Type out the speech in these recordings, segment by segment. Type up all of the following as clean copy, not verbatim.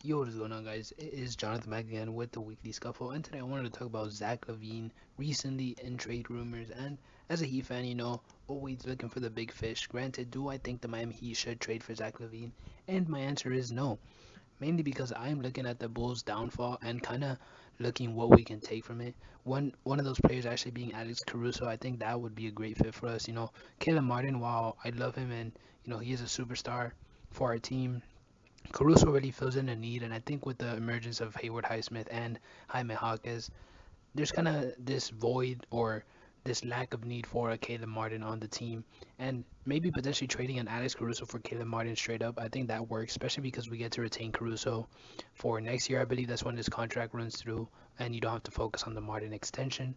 Yo, what is going on, guys? It is Jonathan back again with the Weekly Scuffle, and today I wanted to talk about Zach Lavine recently in trade rumors. And as a Heat fan, always looking for the big fish. Granted, do I think the Miami Heat should trade for Zach Lavine? And my answer is no, mainly because I'm looking at the Bulls' downfall and kind of looking what we can take from it. One of those players actually being Alex Caruso, I think that would be a great fit for us. Caleb Martin, while I love him and he is a superstar for our team, Caruso really fills in a need, and I think with the emergence of Hayward Highsmith and Jaime Jaquez, there's kind of this void or this lack of need for a Caleb Martin on the team, and maybe potentially trading an Alex Caruso for Caleb Martin straight up. I think that works, especially because we get to retain Caruso for next year. I believe that's when his contract runs through, and you don't have to focus on the Martin extension.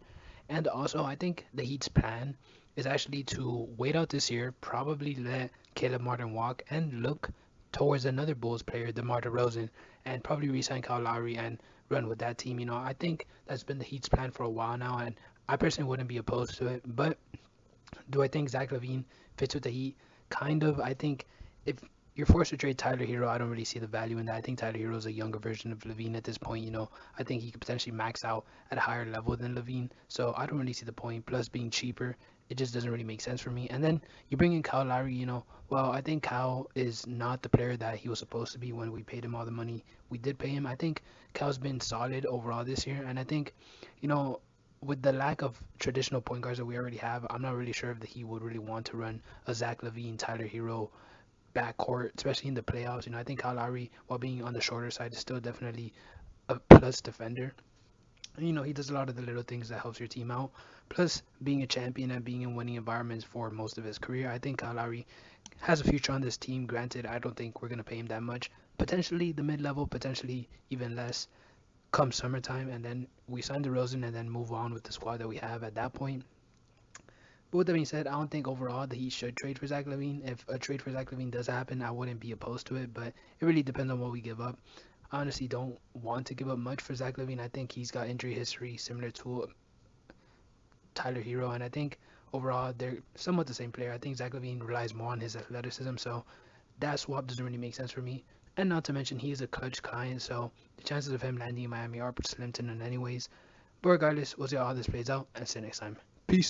And also, I think the Heat's plan is actually to wait out this year, probably let Caleb Martin walk, and look towards another Bulls player, DeMar DeRozan, and probably re-sign Kyle Lowry and run with that team. I think that's been the Heat's plan for a while now, and I personally wouldn't be opposed to it. But do I think Zach Lavine fits with the Heat? Kind of. I think if you're forced to trade Tyler Hero, I don't really see the value in that. I think Tyler Hero is a younger version of Lavine at this point. I think he could potentially max out at a higher level than Lavine. So I don't really see the point. Plus, being cheaper, it just doesn't really make sense for me. And then you bring in Kyle Lowry. Well, I think Kyle is not the player that he was supposed to be when we paid him all the money we did pay him. I think Kyle's been solid overall this year, and I think, you know, with the lack of traditional point guards that we already have, I'm not really sure if he would really want to run a Zach Lavine, Tyler Hero backcourt, especially in the playoffs. I think Kyle Lowry, while being on the shorter side, is still definitely a plus defender. And, he does a lot of the little things that helps your team out. Plus, being a champion and being in winning environments for most of his career, I think Kyle Lowry has a future on this team. Granted, I don't think we're going to pay him that much. Potentially the mid-level, potentially even less come summertime, and then we sign DeRozan and then move on with the squad that we have at that point. But with that being said, I don't think overall that he should trade for Zach Lavine. If a trade for Zach Lavine does happen, I wouldn't be opposed to it, but it really depends on what we give up. I honestly don't want to give up much for Zach Lavine. I think he's got injury history similar to Tyler Hero, and I think overall they're somewhat the same player. I think Zach Lavine relies more on his athleticism, so that swap doesn't really make sense for me. And not to mention, he is a clutch client, so the chances of him landing in Miami are slim to none anyways. But regardless, we'll see how this plays out, and see you next time.